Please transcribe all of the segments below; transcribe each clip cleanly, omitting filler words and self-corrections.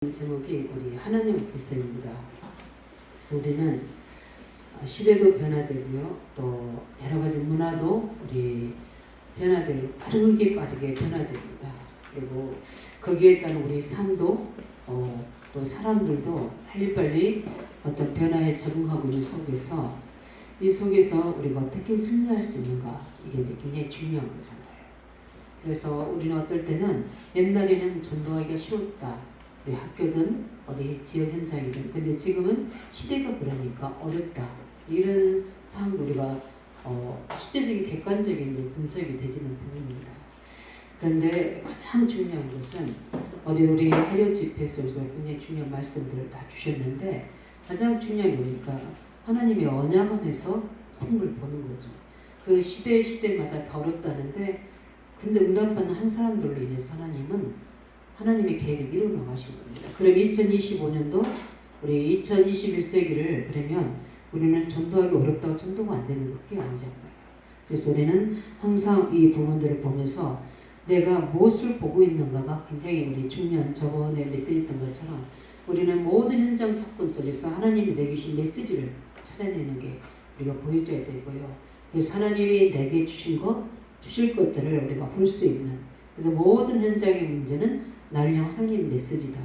제목이 우리 하나님 앞에서입니다. 그래서 우리는 시대도 변화되고요, 또 여러 가지 문화도 우리 변화되고 빠르게 변화됩니다. 그리고 거기에 따른 우리 삶도 또 사람들도 빨리빨리 어떤 변화에 적응하고 있는 속에서 이 속에서 우리가 어떻게 승리할 수 있는가, 이게 이제 굉장히 중요한 거잖아요. 그래서 우리는 어떨 때는 옛날에는 전도하기가 쉬웠다. 우리 학교든 어디 지역 현장이든. 근데 지금은 시대가 그러니까 어렵다. 이런 상황 우리가 실제적인 객관적인 분석이 되지는 부분입니다. 그런데 가장 중요한 것은 우리 해려 집회 속에서 굉장히 중요한 말씀들을 다 주셨는데, 가장 중요한 게 뭐니까 하나님의 언약 안에서 꿈을 보는 거죠. 그 시대마다 다 어렵다는데, 근데 응답받는 한 사람들로 인해서 하나님의 계획을 이루어 나가신 겁니다. 그럼 2025년도 우리 2021세기를 그러면 우리는 전도하기 어렵다고 전도가 안 되는 그게 아니잖아요. 그래서 우리는 항상 이 부분들을 보면서 내가 무엇을 보고 있는가가 굉장히 우리 중요한, 저번에 메시지했던 것처럼 우리는 모든 현장 사건 속에서 하나님이 내게 주신 메시지를 찾아내는 게 우리가 보여줘야 되고요. 그래서 하나님이 내게 주신 주실 것들을 우리가 볼 수 있는, 그래서 모든 현장의 문제는 나를 향한 하나님 메시지다.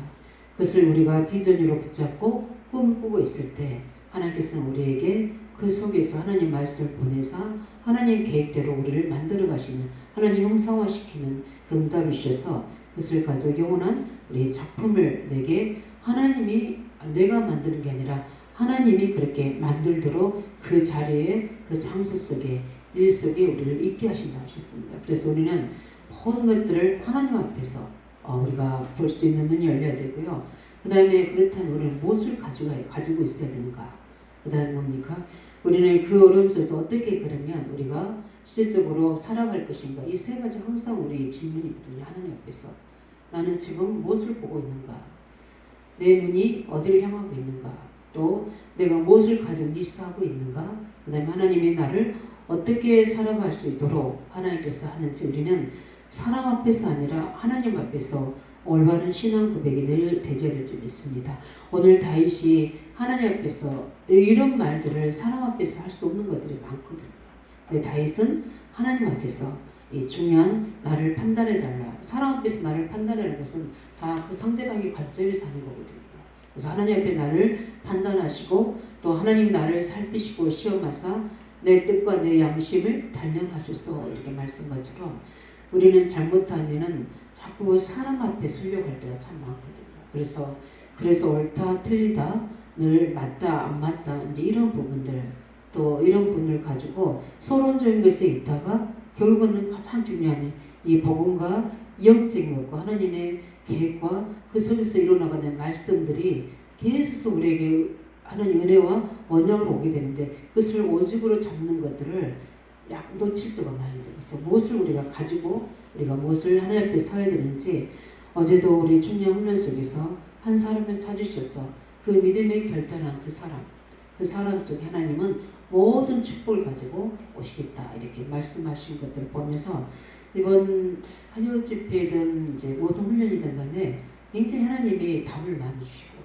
그것을 우리가 비전으로 붙잡고 꿈을 꾸고 있을 때 하나님께서는 우리에게 그 속에서 하나님 말씀을 보내서 하나님 계획대로 우리를 만들어 가시는, 하나님 형상화시키는 그 응답을 주셔서 그것을 가지고 영원한 우리 작품을 내게 하나님이, 내가 만드는 게 아니라 하나님이 그렇게 만들도록 그 자리에, 그 장소 속에, 일 속에 우리를 있게 하신다 하셨습니다. 그래서 우리는 모든 것들을 하나님 앞에서 우리가 볼 수 있는 눈이 열려야 되고요. 그 다음에 그렇다면 우리는 무엇을 가지고 있어야 되는가? 그 다음에 뭡니까? 우리는 그 어려움 속에서 어떻게 그러면 우리가 실질적으로 살아갈 것인가? 이 세 가지 항상 우리 질문이거든요. 하나님 앞에서. 나는 지금 무엇을 보고 있는가? 내 눈이 어디를 향하고 있는가? 또 내가 무엇을 가지고 일사하고 있는가? 그 다음에 하나님이 나를 어떻게 살아갈 수 있도록 하나님께서 하는지, 우리는 사람 앞에서 아니라 하나님 앞에서 올바른 신앙 고백이 늘 되져야 될 줄 믿습니다. 오늘 다윗이 하나님 앞에서 이런 말들을 사람 앞에서 할 수 없는 것들이 많거든요. 근데 다윗은 하나님 앞에서 이 중요한 나를 판단해달라, 사람 앞에서 나를 판단하는 것은 다 그 상대방의 관점에서 하는 거거든요. 그래서 하나님 앞에 나를 판단하시고 또 하나님 나를 살피시고 시험하사 내 뜻과 내 양심을 단련하셔서 이렇게 말씀한 것처럼 우리는 잘못하면은 자꾸 사람 앞에 설교할 때가 참 많거든요. 그래서 옳다 틀리다, 늘 맞다 안 맞다, 이제 이런 부분들, 또 이런 부분을 가지고 서론적인 것에 있다가 결국은 가장 중요한 이 복음과 영적인 것과 하나님의 계획과 그 속에서 일어나가는 말씀들이 계속 우리에게 하나님 은혜와 언약으로 오게 되는데, 그것을 오직으로 잡는 것들을 놓칠 때가 많이 돼요. 그래서 무엇을 우리가 가지고 우리가 무엇을 하나님 앞에 서야 되는지, 어제도 우리 중요한 훈련 속에서 한 사람을 찾으셔서 그 믿음에 결단한 그 사람 속에 하나님은 모든 축복을 가지고 오시겠다 이렇게 말씀하신 것들을 보면서 이번 한여 집회든 이제 모든 훈련이든 간에 굉장히 하나님이 답을 많이 주시고,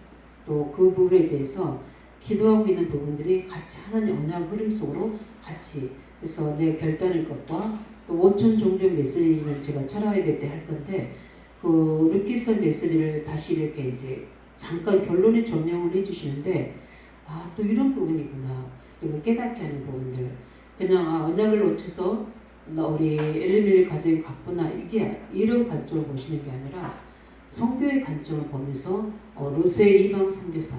또 그 부분에 대해서 기도하고 있는 부분들이 같이 하나님 언약 흐름 속으로 같이, 그래서 내 결단할 것과 또 5천 종족 메시지는 제가 차라이베 때 할 건데, 그 르키서 메시지를 다시 이렇게 이제 잠깐 결론에 전명을 해주시는데, 또 이런 부분이구나, 그리고 깨닫게 하는 부분들, 그냥 언약을 놓쳐서 우리 엘리멜 가정이 갔구나, 이게 이런 관점을 보시는 게 아니라 성교의 관점을 보면서 루세 이방 선교사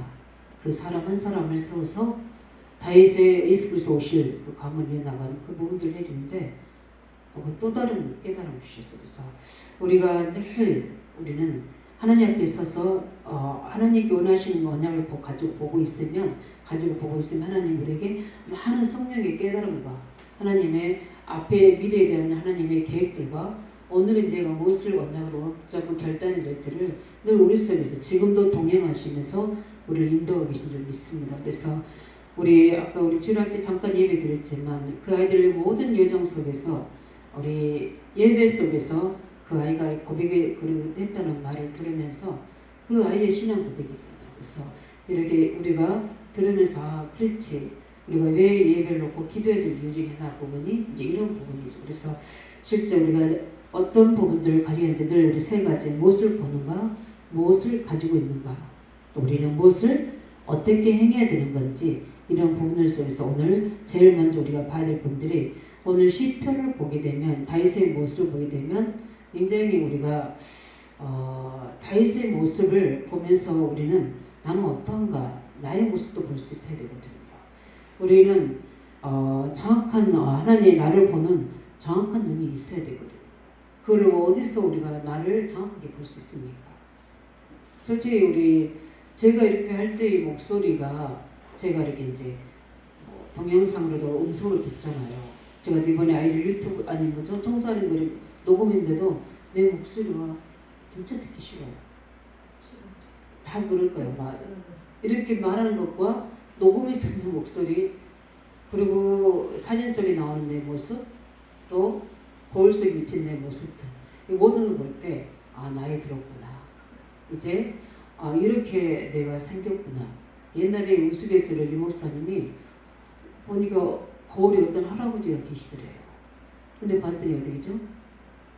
그 사람 한 사람을 세워서 다윗의 예수 그리스도 오실 그 가문에 나가는 그 부분들을 해주는데, 또 다른 깨달음을 주셨어요. 그래서 우리가 늘 우리는 하나님 앞에 서서 하나님께 원하시는 언약을 가지고 보고 있으면 하나님 우리에게 많은 성령의 깨달음과 하나님의 앞에 미래에 대한 하나님의 계획들과 오늘은 내가 무엇을 언약으로 붙잡고 결단이 될지를 늘 우리 속에서 지금도 동행하시면서 우리를 인도하고 계신 줄 믿습니다. 그래서 아까 우리 주일학 때 잠깐 예배 드렸지만 그 아이들의 모든 여정 속에서 우리 예배 속에서 그 아이가 고백을 했다는 말을 들으면서 그 아이의 신앙 고백이잖아요. 그래서 이렇게 우리가 들으면서 그렇지 우리가 왜 예배를 놓고 기도해야 될 이유 중에 하나 부분이 이제 이런 부분이죠. 그래서 실제 우리가 어떤 부분들을 가지고 있는데 늘 우리 세 가지 무엇을 보는가, 무엇을 가지고 있는가, 또 우리는 무엇을 어떻게 행해야 되는 건지 이런 부분들 속에서 오늘 제일 먼저 우리가 봐야 될 부분들이 오늘 시편을 보게 되면 다윗의 모습을 보게 되면 굉장히 우리가 다윗의 모습을 보면서 우리는 나는 어떠한가 나의 모습도 볼 수 있어야 되거든요. 우리는 정확한 하나님의 나를 보는 정확한 눈이 있어야 되거든요. 그리고 어디서 우리가 나를 정확하게 볼 수 있습니까? 솔직히 제가 이렇게 할 때의 목소리가 제가 이렇게 이제 동영상으로도 음성으로 듣잖아요. 제가 이번에 아이들 유튜브 아니 뭐죠 청소하는 거 녹음인데도 내 목소리가 진짜 듣기 싫어요. 다 그럴 거예요. 이렇게 말하는 것과 녹음에 듣는 목소리 그리고 사진 속에 나오는 내 모습 또 거울 속에 비친 내 모습들 이 모든 걸 볼 때 나이 들었구나. 이제 이렇게 내가 생겼구나. 옛날에 우스갯소리로 이 목사님이 보니까 거울에 어떤 할아버지가 계시더래요. 근데 봤더니 어떻게죠?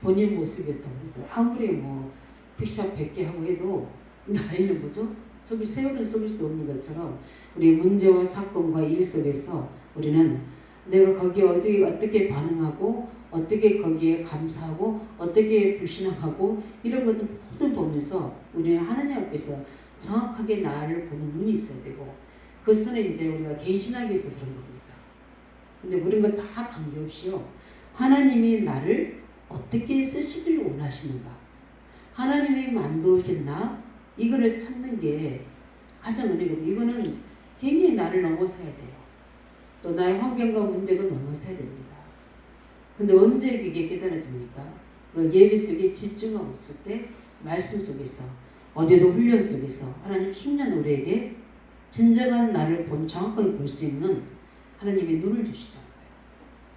본인 모습이었다고 그래서 아무리 뭐 푸시업 100개 하고 해도 나이는 뭐죠? 세월은 속일 수 없는 것처럼 우리 문제와 사건과 일 속에서 우리는 내가 거기에 어떻게 반응하고 어떻게 거기에 감사하고 어떻게 불신앙하고 이런 것들 모두 보면서 우리는 하나님 앞에서 정확하게 나를 보는 눈이 있어야 되고 그것은 이제 우리가 개신학에서 그런 겁니다. 근데 그런 거 다 관계없이요. 하나님이 나를 어떻게 쓰시길 원하시는가 하나님이 만들어오신 나 이거를 찾는 게 가장 은혜거든요. 이거는 굉장히 나를 넘어서야 돼요. 또 나의 환경과 문제도 넘어서야 됩니다. 근데 언제 그게 깨달아집니까? 예배 속에 집중하고 있을 때 말씀 속에서 어디도 훈련 속에서 하나님 순간 우리에게 진정한 나를 정확하게 볼 수 있는 하나님의 눈을 주시잖아요.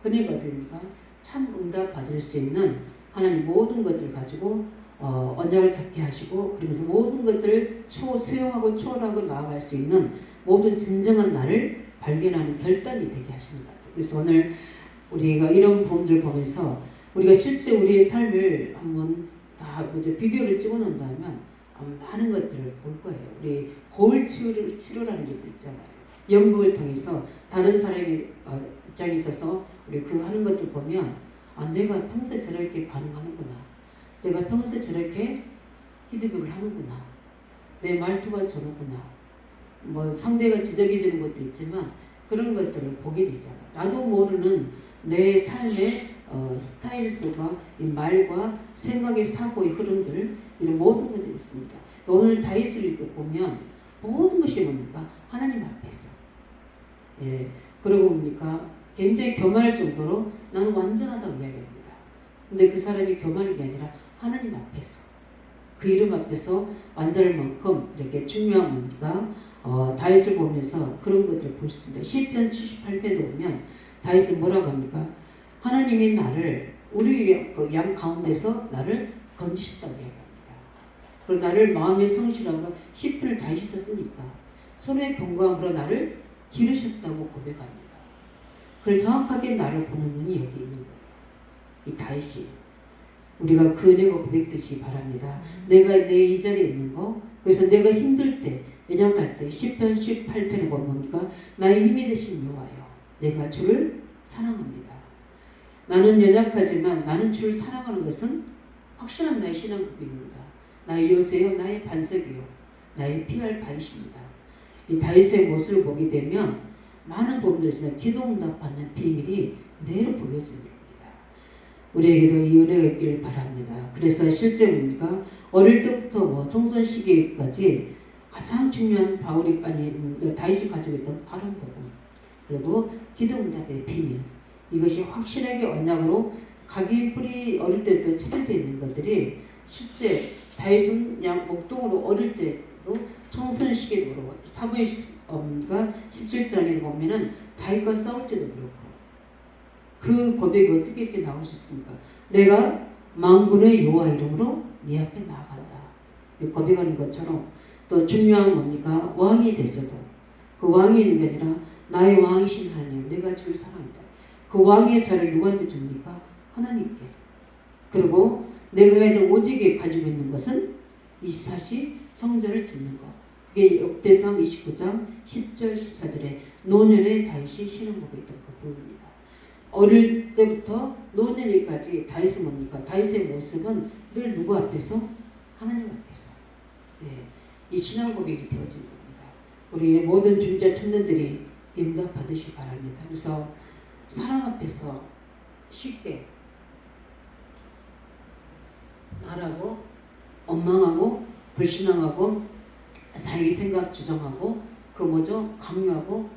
그러니까 어떻습니까? 참 응답 받을 수 있는 하나님 모든 것들을 가지고 언약을 찾게 하시고 그러면서 모든 것들을 수용하고 초월하고 나아갈 수 있는 모든 진정한 나를 발견하는 결단이 되게 하시는 것 같아요. 그래서 오늘 우리가 이런 부분들 보면서 우리가 실제 우리의 삶을 한번 다 비디오를 찍어 놓는다면 많은 것들을 볼 거예요. 우리 거울 치료라는 것도 있잖아요. 연극을 통해서 다른 사람의 입장에 있어서 우리 그 하는 것들 보면 내가 평소에 저렇게 반응하는구나. 내가 평소에 저렇게 피드백을 하는구나. 내 말투가 저러구나. 뭐 상대가 지적해 주는 것도 있지만 그런 것들을 보게 되잖아. 나도 모르는 내 삶의 스타일 속과 이 말과 생각의 사고의 흐름들 이런 모든 것들이 있습니다. 오늘 다윗을 이렇게 보면 모든 것이 뭡니까? 하나님 앞에서. 예. 그리고 뭡니까? 굉장히 교만할 정도로 나는 완전하다고 이야기합니다. 근데 그 사람이 교만한 게 아니라 하나님 앞에서 그 이름 앞에서 완전할 만큼 이렇게 중요한 뭡니까? 다윗을 보면서 그런 것들을 볼 수 있습니다. 시편 78편도 보면 다윗은 뭐라고 합니까? 하나님이 나를 우리 양 가운데서 나를 건지셨다고 이야기합니다. 그리고 나를 마음의 성실함과 시편을 다윗이 썼으니까 손의 경고함으로 나를 기르셨다고 고백합니다. 그걸 정확하게 나를 보는 눈이 여기 있는 거예요. 이 다윗이 우리가 그 은혜가 고백되시기 바랍니다. 내가 내 이 자리에 있는 거 그래서 내가 힘들 때 연약할 때 시편 18편에 보면 뭡니까? 나의 힘이 되신 여호와여 내가 주를 사랑합니다. 나는 연약하지만 나는 주를 사랑하는 것은 확실한 나의 신앙 고백입니다. 나의 요새요 나의 반석이요 나의 피할 바위십니다. 이 다윗의 모습을 보게 되면 많은 부분들에서 기도 응답 받는 비밀이 그대로 보여지는 겁니다. 우리에게도 이 은혜가 있기를 바랍니다. 그래서 실제 뭡니까? 어릴 때부터 청소년 시기까지 가장 중요한 다윗이 가지고 있던 바른 부분 그리고 기도 응답의 비밀 이것이 확실하게 언약으로 각인 뿌리 어릴 때부터 체결되어 있는 것들이 실제 다윗은 목동으로 어릴 때도 청소년 시기로 사무엘 17장에 보면은 다윗과 싸울 때도 그렇고 그 고백이 어떻게 이렇게 나올 수 있습니까? 내가 만군의 여호와 이름으로 네 앞에 나아간다. 고백하는 것처럼 또 중요한 뭡니까? 왕이 되셔도 그 왕이 있는 게 아니라 나의 왕이신 하나님, 내가 주를 사랑한다. 그 왕의 자를 누구한테 줍니까? 하나님께. 그리고 내가 해야 될 오직에 가지고 있는 것은 24시 성전을 짓는 것. 그게 역대상 29장 10절 14절에 노년에 다윗이 신앙복에 있던 그 부분입니다. 어릴 때부터 노년에까지 다윗은 뭡니까? 다윗의 모습은 늘 누구 앞에서? 하나님 앞에서. 네, 이 신앙 고백이 되어진 겁니다. 우리 모든 중자 청년들이 응답 받으시기 바랍니다. 그래서 사람 앞에서 쉽게 말하고 원망하고 불신앙하고 자기 생각 주장하고 그 뭐죠? 강요하고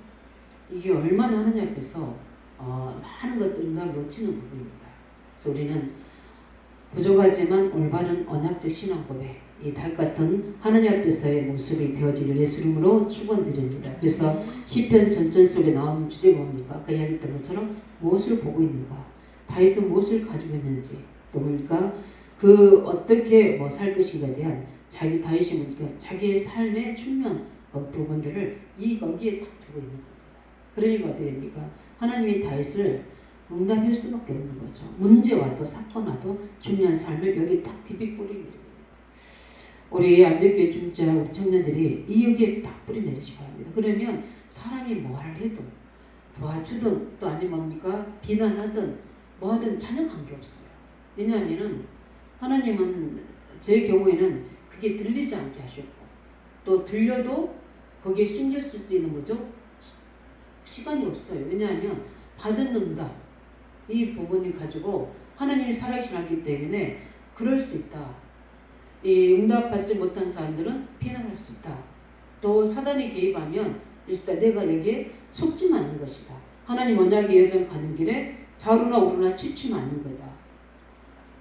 이게 얼마나 하느냐 앞에서 많은 것들을 날 놓치는 부분입니다. 그래서 우리는 부족하지만 올바른 언약적 신앙 고백, 이 달 같은 하느님 앞에서의 모습이 되어지길 예수 이름으로 축원드립니다. 그래서 시편 전전 속에 나오는 주제가 뭡니까? 아까 이야기했던 것처럼 무엇을 보고 있는가? 다윗은 무엇을 가지고 있는지 또 보니까 그 어떻게 살 것인가에 대한 자기 다윗이 보니까 자기의 삶의 중요한 부분들을 거기에 딱 두고 있는 겁니다. 그러니까 어떻게 됩니까? 하나님이 다윗을 응답할 수밖에 없는 거죠. 문제 와도 사건 와도 중요한 삶을 여기 딱 비비 뿌리게 됩니다. 우리 안되교회 중자 우리 청년들이 여기에 딱 뿌리 내리시기 바랍니다. 그러면 사람이 뭐를 해도 도와주든 또 아니면 뭡니까? 비난하든 뭐하든 전혀 관계없어요. 왜냐하면은 하나님은 제 경우에는 그게 들리지 않게 하셨고 또 들려도 거기에 신경 쓸 수 있는 거죠? 시간이 없어요. 왜냐하면 받은 응답 이 부분이 가지고 하나님이 살아계시기 때문에 그럴 수 있다. 이 응답받지 못한 사람들은 비난할 수 있다. 또 사단이 개입하면 일단 내가 여기에 속지 않는 것이다. 하나님 언약의 여정 가는 길에 좌우나 우르나 치치 않는 거다.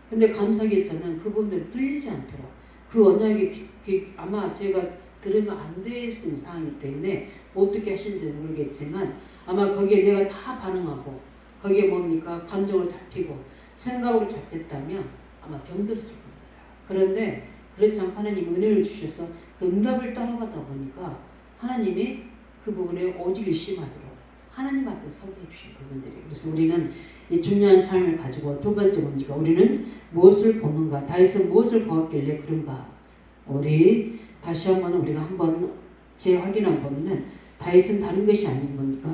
근데 감사하게 저는 그 부분들이 들리지 않도록 그 언약이 아마 제가 들으면 안 될 수 있는 상황이기 때문에 어떻게 하시는지 모르겠지만 아마 거기에 내가 다 반응하고 거기에 뭡니까? 감정으로 잡히고 생각으로 잡혔다면 아마 병들었을 겁니다. 그런데 그렇지 않고 하나님 은혜를 주셔서 그 응답을 따라가다 보니까 하나님이 그 부분에 오직을 심하도록 하나님 앞에 서게 해주신 부분들이 그래서 우리는 이 중요한 삶을 가지고 두 번째 뭡니까? 우리는 무엇을 보는가? 다윗은 무엇을 보았길래 그런가? 우리 다시 한번 우리가 한번 재확인한 보면은 다윗은 다른 것이 아닌 겁니까?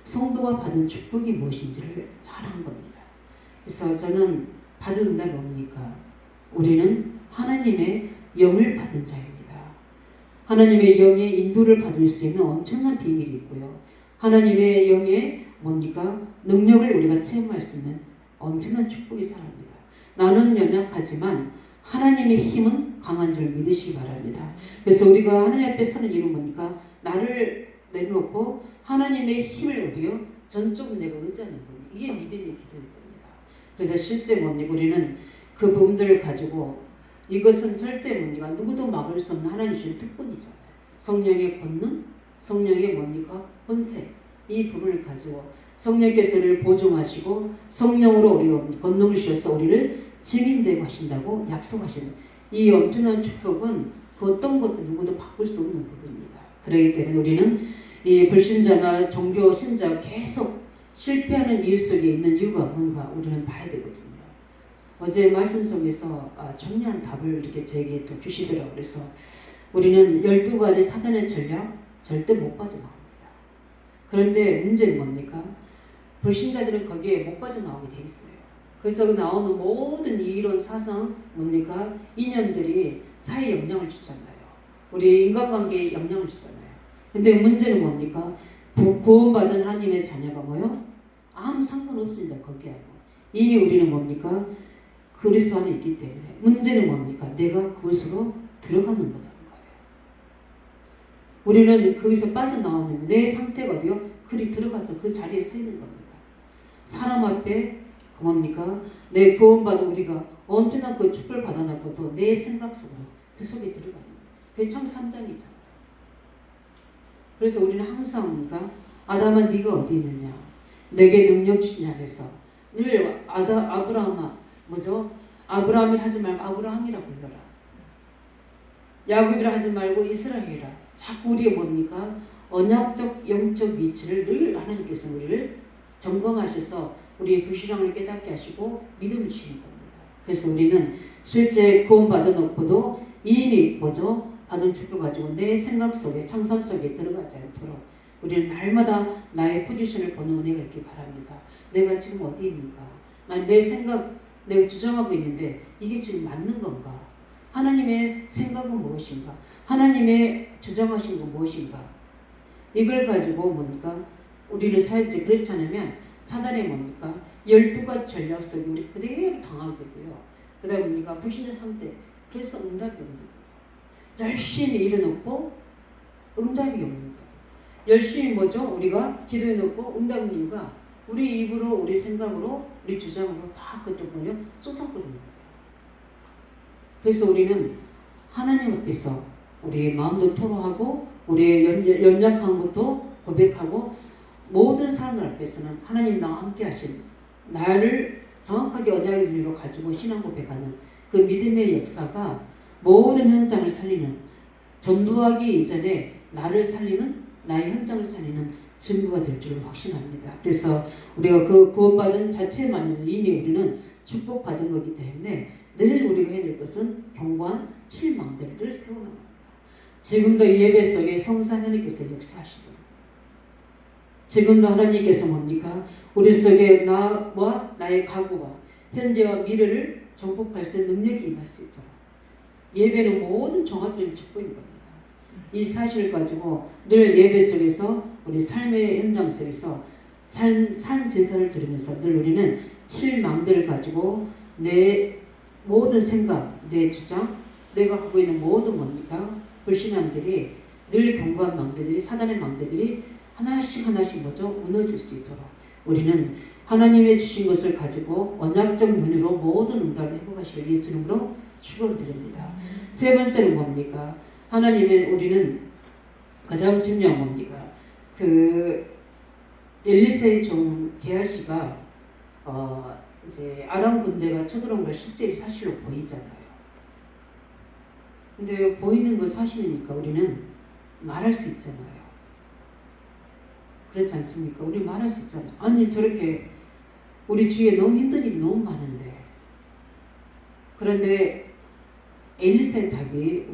성도가 받은 축복이 무엇인지를 잘 한 겁니다. 그래서 저는 받은 응답이 뭡니까? 우리는 하나님의 영을 받은 자입니다. 하나님의 영의 인도를 받을 수 있는 엄청난 비밀이 있고요. 하나님의 영의 뭡니까? 능력을 우리가 체험할 수 있는 엄청난 축복이 사람입니다. 나는 연약하지만 하나님의 힘은 강한 줄 믿으시기 바랍니다. 그래서 우리가 하나님 앞에 서는 이유는 뭡니까? 나를 내놓고 하나님의 힘을 어디요? 전적으로 내가 의지하는 겁니다. 이게 믿음의 기도인 겁니다. 그래서 실제 뭡니까? 우리는 그 부분들을 가지고 이것은 절대 뭡니까? 누구도 막을 수 없는 하나님 주신 특권이잖아요. 성령의 권능, 성령의 뭡니까? 권세. 이 부분을 가지고 성령께서 우리를 보존하시고 성령으로 우리 권능을 주셔서 우리를 증인되고 하신다고 약속하시는 이 엄청난 축복은 그 어떤 것도 누구도 바꿀 수 없는 부분입니다. 그렇기 때문에 우리는 이 불신자나 종교 신자가 계속 실패하는 이유 속에 있는 이유가 뭔가 우리는 봐야 되거든요. 어제 말씀 속에서 중요한 답을 이렇게 저에게 또 주시더라고요. 그래서 우리는 12가지 사단의 전략 절대 못 빠져나옵니다. 그런데 문제는 뭡니까? 불신자들은 거기에 못 빠져나오게 돼 있어요. 그래서 나오는 모든 이론, 사상, 뭡니까? 이념들이 사회에 영향을 주잖아요. 우리 인간관계에 영향을 주잖아요. 근데 문제는 뭡니까? 구원받은 하나님의 자녀가 뭐요? 아무 상관없습니다. 거기하고. 이미 우리는 뭡니까? 그리스도 안에 있기 때문에. 문제는 뭡니까? 내가 그것으로 들어가는 거라는 거예요. 우리는 거기서 빠져나오면 내 상태가 어디요? 그리 들어가서 그 자리에 서 있는 겁니다. 사람 앞에 뭡니까? 내 구원받은 우리가 언제나 그 축복을 받아놨고도 내 생각 속으로 그 속에 들어가는 거예요. 그게 참 3장이잖아요. 그래서 우리는 항상 뭡니까? 아담아 네가 어디 있느냐? 내게 능력 주냐 해서 늘 아브라함아 뭐죠? 아브라함이 하지 말고 아브라함이라 불러라. 야곱이라 하지 말고 이스라엘이라. 자꾸 우리가 뭡니까? 언약적 영적 위치를 늘 하나님께서 우리를 점검하셔서 우리의 불신앙을 깨닫게 하시고 믿음을 주시는 겁니다. 그래서 우리는 실제 구원 받아놓고도 이미 뭐죠? 받은 척도 가지고 내 생각 속에 청산 속에 들어가지 않도록 우리는 날마다 나의 포지션을 보는 은혜가 있기 바랍니다. 내가 지금 어디 있는가? 난 내 생각 내가 주장하고 있는데 이게 지금 맞는 건가? 하나님의 생각은 무엇인가? 하나님의 주장하신 건 무엇인가? 이걸 가지고 뭡니까? 우리를 사역자 그렇지 않으면 사단의 뭡니까? 12가지 전략 속에 우리 그대로 당하게 되고요. 그 다음에 우리가 불신의 상태. 그래서 응답이 없는 거예요. 열심히 일해놓고 응답이 없는 거예요. 열심히 뭐죠? 우리가 기도해놓고 응답 없는 이유가 우리 입으로, 우리 생각으로, 우리 주장으로 다 그쪽 뭐요? 쏟아버리는 거예요. 그래서 우리는 하나님 앞에서 우리의 마음도 토로하고 우리의 연약한 것도 고백하고 모든 사람들 앞에서는 하나님 나와 함께 하신 나를 정확하게 언약의 눈으로 가지고 신앙 고백하는 그 믿음의 역사가 모든 현장을 살리는 전도하기 이전에 나를 살리는 나의 현장을 살리는 증거가 될 줄을 확신합니다. 그래서 우리가 그 구원받은 자체만으로도 이미 우리는 축복받은 거기 때문에 늘 우리가 해야 될 것은 견고한 7망대를 세워나갑니다. 지금도 예배 속에 성사 하나님께서 역사하시도록 지금도 하나님께서 뭡니까? 우리 속에 나와 나의 각오와 현재와 미래를 정복할 수 있는 능력이 임할 수 있도록 예배는 모든 종합적인 축복인 겁니다. 이 사실을 가지고 늘 예배 속에서 우리 삶의 현장 속에서 산 제사를 드리면서 늘 우리는 7망대를 가지고 내 모든 생각, 내 주장, 내가 갖고 있는 모든 뭡니까? 불신앙들이 늘 견고한 망대들이 사단의 망대들이 하나씩 뭐죠? 무너질 수 있도록 우리는 하나님의 주신 것을 가지고 언약적 눈으로 모든 응답을 회복하실 예수 이름으로 축원드립니다. 세 번째는 뭡니까? 하나님의 우리는 가장 중요한 뭡니까? 그 엘리세의 종 게하시가 이제 아람 군대가 쳐들어온 걸 실제 사실로 보이잖아요. 근데 보이는 거 사실이니까 우리는 말할 수 있잖아요. 그렇지 않습니까? 우리 말할 수 있잖아요. 아니 저렇게 우리 주위에 너무 힘든 일이 너무 많은데 그런데 엘리사의 답이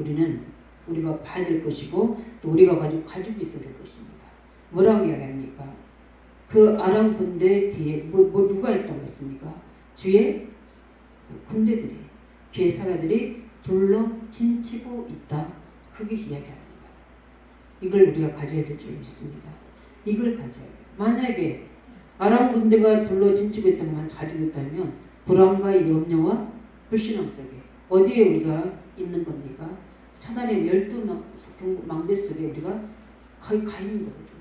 우리가 봐야 될 것이고 또 우리가 가지고 있어야 될 것입니다. 뭐라고 이야기합니까? 그 아람 군대 뒤에 누가 있다고 했습니까? 주의 군대들이 주의 사람들이 둘러 진치고 있다. 그게 이야기합니다. 이걸 우리가 가져야 될 줄 믿습니다. 이걸 가져야 돼요. 만약에 아람 군대가 둘러 진치고 있다는 말 가지고 있다면 불안과 염려와 불신앙 속에 어디에 우리가 있는 겁니까? 사단의 12망대 속에 우리가 거의 가 있는 거거든요.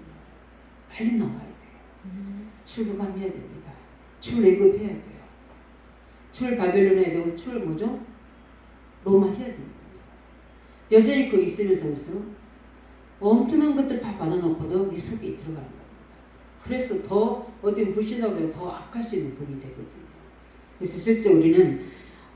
빨리 나와야 돼요. 출국함해야 됩니다. 출애굽해야 돼요. 출 바벨론 해야 되고 출 뭐죠? 로마 해야 됩니다. 여전히 그 있으면서 엄청난 것들 다 받아놓고도 이 속에 들어가는 겁니다. 그래서 더 어디 불신하고 더 악할 수 있는 분이 되거든요. 그래서 실제 우리는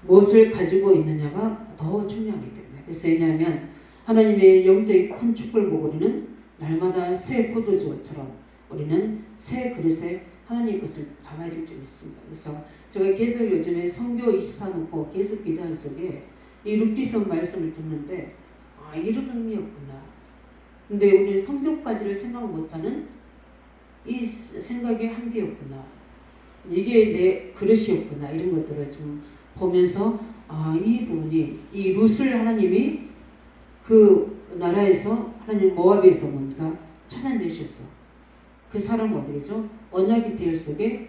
무엇을 가지고 있느냐가 더 중요하기 때문에 그래서 왜냐하면 하나님의 영적인 큰 축복을 보고 우리는 날마다 새 포도주처럼 우리는 새 그릇에 하나님의 것을 담아야 될 줄 믿습니다. 그래서 제가 계속 요즘에 성교 24 놓고 계속 기도하는 속에 이 룻기서 말씀을 듣는데 이런 의미였구나. 근데 우리 성교까지를 생각 못하는 이 생각의 한계였구나. 이게 내 그릇이었구나. 이런 것들을 좀 보면서 이 부분이 이 룻을 하나님이 그 나라에서 하나님 모압에서 뭔가 찾아내셨어. 그 사람은 어디죠? 언약의 대열 속에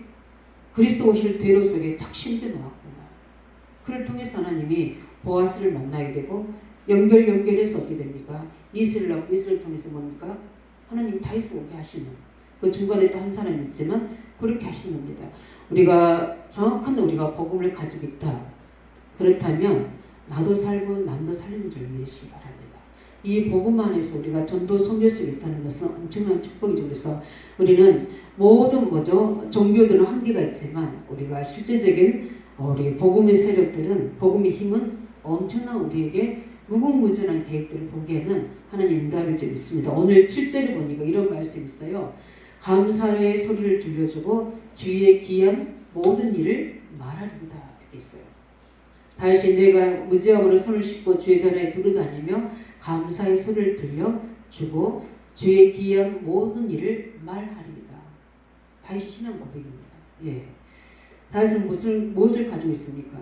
그리스도 오실 대로 속에 탁 심겨 놓았구나. 그를 통해서 하나님이 보아스를 만나게 되고 연결해서 어떻게 됩니까? 이슬을 통해서 뭡니까? 하나님이 다윗을 오게 하시는 그 중간에 또 한 사람이 있지만 그렇게 하시는 겁니다. 우리가 정확한 우리가 복음을 가지고 있다. 그렇다면 나도 살고 남도 살리는 줄 믿으시기 바랍니다. 이 복음 안에서 우리가 전도 선교할 수 있다는 것은 엄청난 축복이죠. 그래서 우리는 모든 종교들은 한계가 있지만 우리가 실제적인 우리 복음의 세력들은 복음의 힘은 엄청난 우리에게 무궁무진한 계획들을 보기에는 하나님 응답일 줄 믿습니다. 오늘 7절을 보니까 이런 말씀이 있어요. 감사의 소리를 들려주고 주위에 기한 모든 일을 말하리이다. 이렇게 있어요. 다시 내가 무지함으로 손을 씻고 주의 전에 두루다니며 감사의 소리를 들려주고 주의 기한 모든 일을 말하리이다. 다시 신앙 고백입니다. 예. 다윗은 무엇을 가지고 있습니까?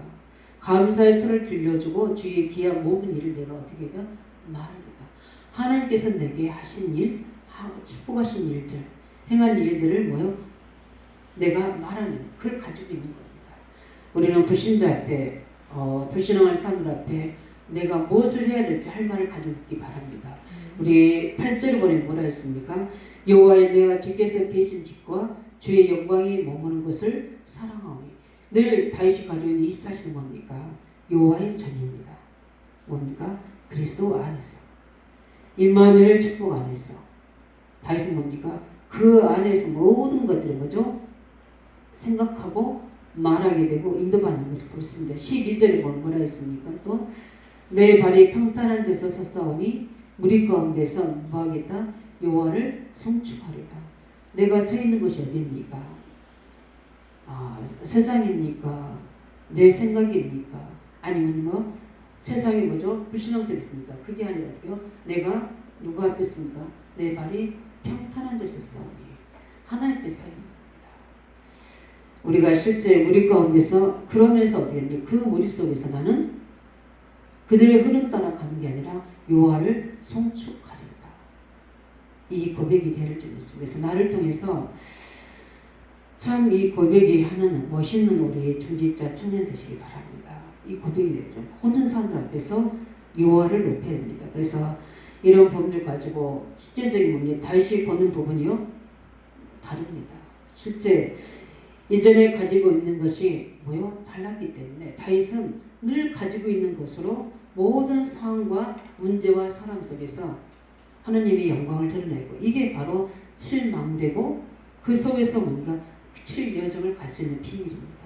감사의 소리를 들려주고 주의 기한 모든 일을 내가 어떻게 해야 말합니다. 하나님께서 내게 하신 일, 축복하신 일들, 행한 일들을 뭐요? 내가 말하는, 그걸 가지고 있는 겁니다. 우리는 불신자 앞에, 불신앙할 사람들 앞에 내가 무엇을 해야 될지 할 말을 가지고 있기 바랍니다. 우리 8절을 보니 뭐라 했습니까? 여호와의 내가 주께서 계신 집과 주의 영광이 머무는 것을 사랑하오니. 늘 다윗이 가지고 있는 24시는 뭡니까? 여호와의 전입니다. 뭡니까? 그리스도 안에서, 임마누엘 축복 안에서. 다윗은 뭡니까? 그 안에서 모든 것들을 뭐죠? 생각하고 말하게 되고 인도받는 것을 보습니다. 12절에 뭐라 했습니까? 또 내 발이 평탄한 데서 섰사오니 무리 가운데서 뭐하겠다? 여호와를 송축하리다. 내가 서 있는 곳이 어디입니까? 세상입니까? 내 생각입니까? 아니면 뭐 세상이 뭐죠? 불신앙스럽게 있습니까? 그게 아니라 내가 누구 앞에 있습니까? 내 발이 평탄한 데서 싸우니 하나님 앞에 서 있는 겁니다. 우리가 실제 무리 가운데서 그러면서 어떻게 했니? 그 무리 속에서 나는 그들의 흐름 따라 가는 게 아니라 여호와를 송축하리이다. 이 고백이 되를 줄 믿습니다. 그래서 나를 통해서 참 이 고백이 하는 멋있는 우리 중지자 청년 되시기 바랍니다. 이 고백이 됐죠. 모든 사람들 앞에서 여호와를 높여야 됩니다. 그래서 이런 부분을 가지고 실제적인 부분이 다윗이 보는 부분이요 다릅니다. 실제 이전에 가지고 있는 것이 뭐요? 달랐기 때문에 다윗은 늘 가지고 있는 것으로 모든 상황과 문제와 사람 속에서 하나님의 영광을 드러내고, 이게 바로 7망대고 그 속에서 뭔가 7여정을 갈 수 있는 비밀입니다.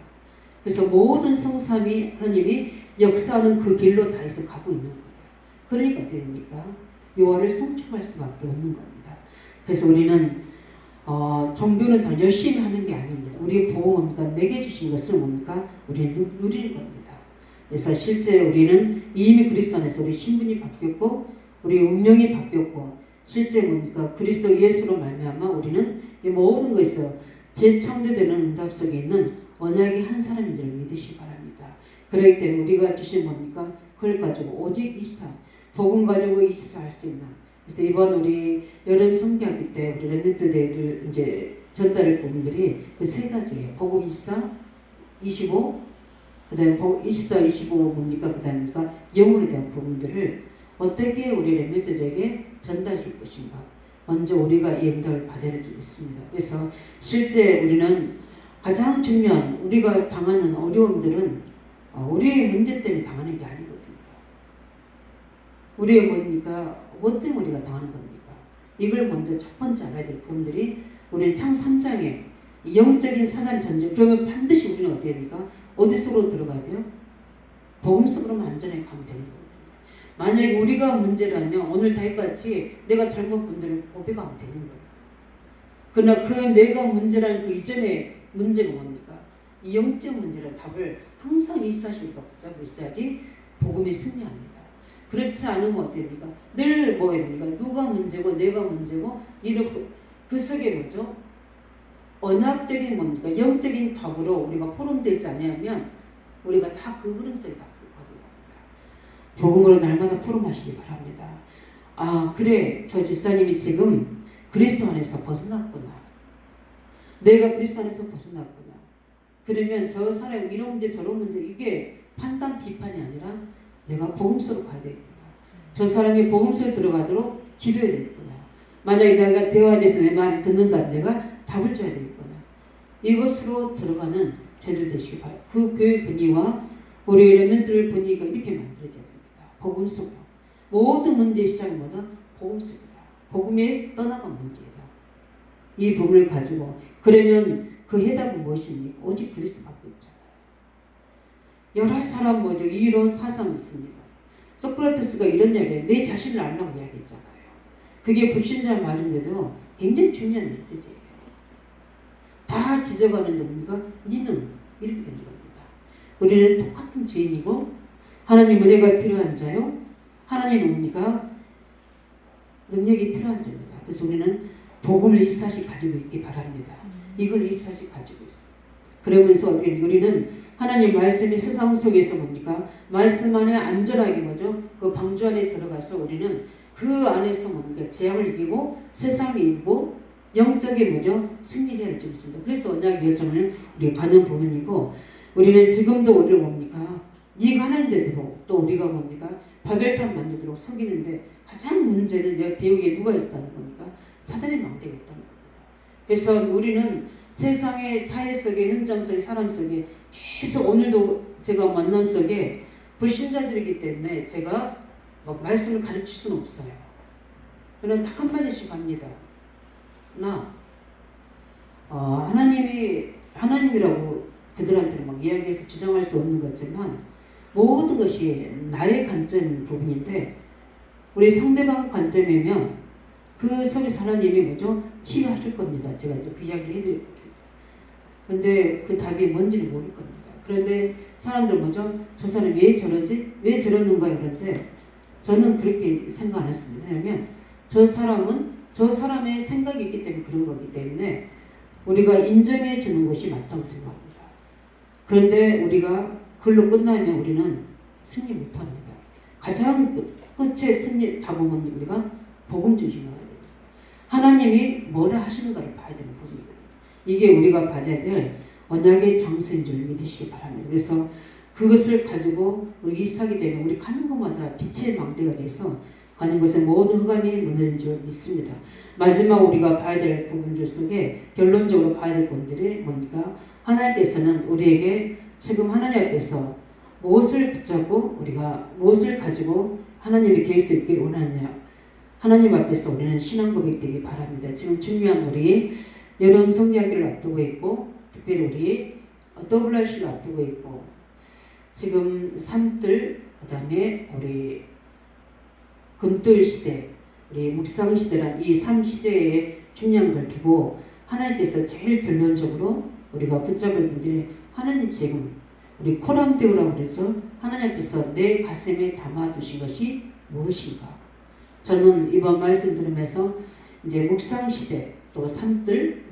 그래서 모든 성삼이 하나님이 역사하는 그 길로 다윗은 가고 있는 거예요. 그러니까 어떻게 됩니까? 여호와를 송축할 수밖에 없는 겁니다. 그래서 우리는 종교는 더 열심히 하는 게 아닙니다. 우리의 보험은 내게 주신 것을 뭡니까? 우리는 누리는 겁니다. 그래서 실제 우리는 이미 그리스도 안에서 우리 신분이 바뀌었고 우리 운명이 바뀌었고 실제 뭡니까? 그리스도 예수로 말미암아 우리는 이 모든 것에서 재창조되는 응답 속에 있는 언약의 한 사람인 줄 믿으시기 바랍니다. 그렇기 때문에 우리가 주신 뭡니까? 그걸 가지고 오직 24, 복음 가지고 24 할 수 있는. 그래서 이번 우리 여름 성교하기 때 우리 랩런트 대회를 이제 전달할 부분들이 그 세 가지예요. 복음 24, 25, 그 다음에 24, 25 뭡니까? 그 다음입니까? 영혼에 대한 부분들을 어떻게 우리 랩런트들에게 전달할 것인가. 먼저 우리가 이 응답을 받아야 될 줄 있습니다. 그래서 실제 우리는 가장 중요한 우리가 당하는 어려움들은 우리의 문제 때문에 당하는 게 아니거든요. 우리의 뭡니까? 뭐 때문에 우리가 당하는 겁니까? 이걸 먼저 첫 번째 알아야 될 부분들이 우리 창 3장에 영적인 사단의 전쟁. 그러면 반드시 우리는 어떻게 됩니까? 어디 속으로 들어가야 돼요? 복음 속으로만 안전하게 가면 되는 거거든요. 만약에 우리가 문제라면 오늘 다윗같이 내가 잘못 분들을 고백하면 되는 거예요. 그러나 그 내가 문제라는 그 이전의 문제가 뭡니까? 이 영적 문제라는 답을 항상 24시간 우리가 붙잡고 있어야지 복음에 승리합니다. 그렇지 않으면 어떻게 됩니까? 늘 뭐가 됩니까? 누가 문제고 내가 문제고 이렇게 그 속에 뭐죠? 언약적인 뭡니까? 영적인 답으로 우리가 포럼되지 않으면 우리가 다 그 흐름 속에 다 복음으로 날마다 포럼하시기 바랍니다. 그래, 저 집사님이 지금 그리스도 안에서 벗어났구나. 내가 그리스도 안에서 벗어났구나. 그러면 저 사람 이런 문제 저런 문제 이게 판단 비판이 아니라 내가 복음 속으로 가야 되겠구나. 저 사람이 복음 속에 들어가도록 기도해야 되겠구나. 만약에 내가 대화에서 내 말을 듣는다, 내가 답을 줘야 되겠구나. 이것으로 들어가는 저들 되시기 바랍니다. 그 교회 분위기와 우리 렘넌트들 분위기가 이렇게 만들어져야 됩니다. 복음 속으로. 모든 문제의 시작은 뭐다? 복음 속이다. 복음에 떠나간 문제다. 이 부분을 가지고 그러면 그 해답은 무엇입니까? 오직 그리스도밖에 없잖아요. 여러 사람 뭐죠? 이론 사상이 있습니다. 소크라테스가 이런 이야기예요. 내 자신을 알라고 이야기했잖아요. 그게 불신자 말인데도 굉장히 중요한 메시지예요. 다 지적하는데 뭡니까? 니는 이렇게 되는 겁니다. 우리는 똑같은 죄인이고 하나님 은혜가 필요한 자요. 하나님 뭡니까? 능력이 필요한 자입니다. 그래서 우리는 복음을 24시 가지고 있기 바랍니다. 이걸 24시 가지고 있어요. 그러면서 어떻게 우리는 하나님 말씀이 세상 속에서 뭡니까? 말씀 안에 안전하게 뭐죠? 그 방주 안에 들어가서 우리는 그 안에서 뭡니까? 재앙을 이기고 세상을 이기고 영적인 뭐죠? 승리를 할 수 있습니다. 그래서 언약 여정을 우리 가는 부분이고 우리는 지금도 우리를 뭡니까? 네가 하나님대로 또 우리가 뭡니까? 바벨탑 만들도록 속이는데 가장 문제는 여기 배우기에 누가 있다는 겁니까? 사단의 망대가 있다는 겁니다. 그래서 우리는 세상의 사회 속에 현장 속에 사람 속에 계속 오늘도 제가 만남 속에 불신자들이기 때문에 제가 말씀을 가르칠 수는 없어요. 그냥 딱 한마디씩 합니다. 하나님이 하나님이라고 그들한테는 막 이야기해서 주장할 수 없는 거지만 모든 것이 나의 관점 부분인데 우리 상대방 관점이면 그 속에서 하나님이 뭐죠? 치유하실 겁니다. 제가 이제 그 이야기를 해드릴게요. 근데 그 답이 뭔지는 모를 겁니다. 그런데 사람들 뭐죠? 저 사람이 왜 저러지? 왜 저러는가 이런데 저는 그렇게 생각 안 했습니다. 왜냐하면 저 사람은 저 사람의 생각이 있기 때문에 그런 거기 때문에 우리가 인정해 주는 것이 맞다고 생각합니다. 그런데 우리가 그걸로 끝나면 우리는 승리 못합니다. 가장 끝에 승리 답은 우리가 복음 중심으로 해야 됩니다. 하나님이 뭐라 하시는가를 봐야 되는 부분이거든요. 이게 우리가 받아야 될 언약의 장소인 줄 믿으시기 바랍니다. 그래서 그것을 가지고 우리 입사하게 되면 우리 가는 곳마다 빛의 망대가 돼서 가는 곳에 모든 흑암이 무너진 줄 믿습니다. 마지막 우리가 봐야 될 부분들 속에 결론적으로 봐야 될 부분들이 뭡니까? 하나님께서는 우리에게 지금 하나님 앞에서 무엇을 붙잡고 우리가 무엇을 가지고 하나님의 계획을 있길 원하느냐. 하나님 앞에서 우리는 신앙 고백되기 바랍니다. 지금 중요한 우리 여름 성리학기를 앞두고 있고 특별히 우리 WRC를 앞두고 있고 지금 삼들 그다음에 우리 금토일 시대 우리 묵상 시대란 이 3시대의 중요한 걸 두고 하나님께서 제일 결론적으로 우리가 붙잡을 분들이 하나님 지금 우리 코람데우라고 그래서 하나님 앞에서 내 가슴에 담아두신 것이 무엇인가. 저는 이번 말씀 들으면서 이제 묵상 시대 또 삼들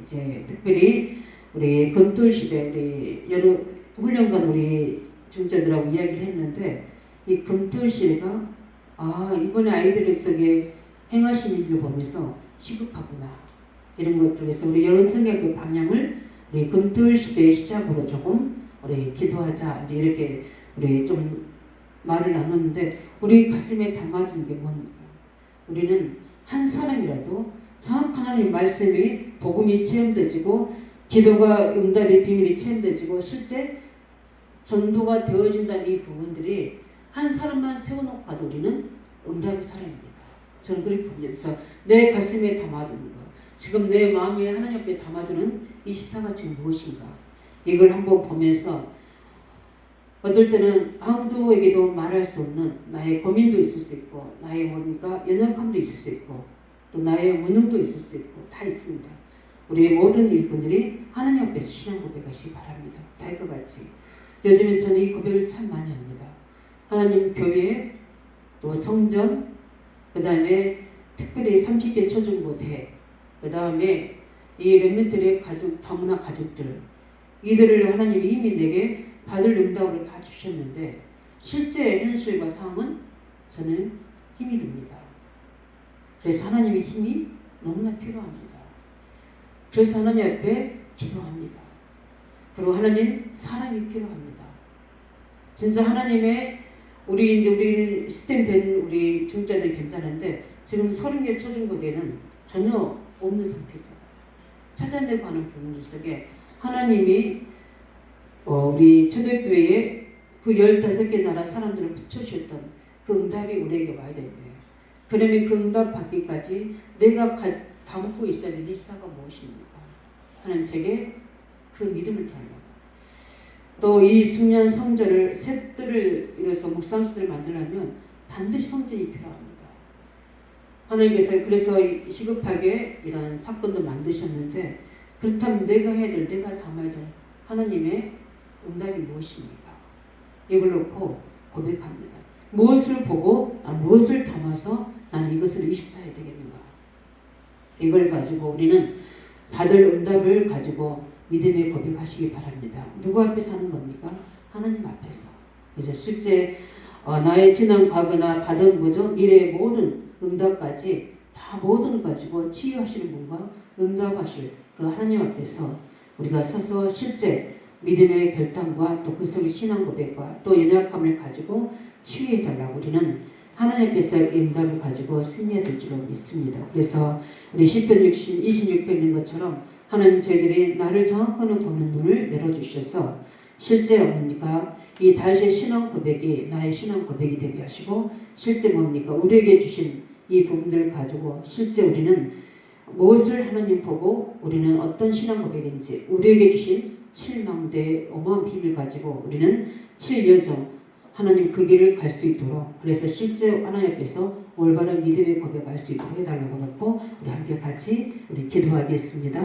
이제 특별히 우리 금토일 시대 우리 여러 훈련관 우리 중자들하고 이야기를 했는데 이 금토일 시대가 이번에 아이들 속에 행하신 일을 보면서 시급하구나 이런 것들에서 우리 여름 성경의 방향을 우리 금토일 시대의 시작으로 조금 우리 기도하자 이제 이렇게 우리 좀 말을 나눴는데 우리 가슴에 담아둔 게 뭡니까? 우리는 한 사람이라도 정확한 하나님 말씀이 복음이 체험되지고 기도가 응답의 비밀이 체험되지고 실제 전도가 되어진다는 이 부분들이 한 사람만 세워놓고 봐도 우리는 응답의 사람입니다. 저는 그렇게 봅니다. 그래서 내 가슴에 담아두는 것, 지금 내 마음에 하나님 앞에 담아두는 이 십자가 지금 무엇인가 이걸 한번 보면서 어떨 때는 아무도에게도 말할 수 없는 나의 고민도 있을 수 있고 나의 뭡니까 연약함도 있을 수 있고 또 나의 무능도 있을 수 있고 다 있습니다. 우리의 모든 일꾼들이 하나님 앞에서 신앙 고백하시기 바랍니다. 다 할 것 같이 요즘에 저는 이 고백을 참 많이 합니다. 하나님 교회 또 성전 그 다음에 특별히 30대 초중고대 그 다음에 이 렘넌트들의 가족 다문화 가족들 이들을 하나님이 이미 내게 받을 응답을 다 주셨는데 실제 현실과 상황은 저는 힘이 듭니다. 그래서 하나님의 힘이 너무나 필요합니다. 그래서 하나님 앞에 기도합니다. 그리고 하나님 사람이 필요합니다. 진짜 하나님의 우리 스템 된 우리 중자들이 괜찮은데 지금 30개 초중고대는 전혀 없는 상태죠. 찾아내고 하는 부분들 속에 하나님이 우리 초대교회에 그 15개 나라 사람들을 붙여주셨던 그 응답이 우리에게 와야 되는데 그러면 그 응답 받기까지 내가 담고 있어야 될 입사가 무엇입니까? 하나님 제게 그 믿음을 달라고 또 이 숙련 성전을 셋들을 이뤄서 묵상시들을 만들려면 반드시 성전이 필요합니다. 하나님께서 그래서 시급하게 이런 사건도 만드셨는데 그렇다면 내가 해야 될, 내가 담아야 될 하나님의 응답이 무엇입니까? 이걸 놓고 고백합니다. 무엇을 보고 무엇을 담아서 나는 이것을 24해야 되겠는가? 이걸 가지고 우리는 받을 응답을 가지고 믿음의 고백하시기 바랍니다. 누구 앞에서 하는 겁니까? 하나님 앞에서. 그래서 실제 나의 지난 과거나 받은 미래의 모든 응답까지 다 모든 가지고 치유하시는 분과 응답하실 그 하나님 앞에서 우리가 서서 실제 믿음의 결단과 또 그 속의 신앙 고백과 또 연약함을 가지고 치유해 달라고 우리는 하나님 앞에서 응답을 가지고 승리해야 될 줄로 믿습니다. 그래서 우리 시편 26편 있는 것처럼 하나님 저희들이 나를 정확하게 보는 눈을 열어주셔서 실제 뭡니까? 이 다윗의 신앙 고백이 나의 신앙 고백이 되게 하시고 실제 뭡니까? 우리에게 주신 이 부분들을 가지고 실제 우리는 무엇을 하나님 보고 우리는 어떤 신앙 고백인지 우리에게 주신 7망대의 어마어마한 비밀 가지고 우리는 7여정 하나님 그 길을 갈 수 있도록 그래서 실제 하나님 앞에서 올바른 믿음의 고백할 수 있도록 해달라고 놓고 우리 함께 같이 우리 기도하겠습니다.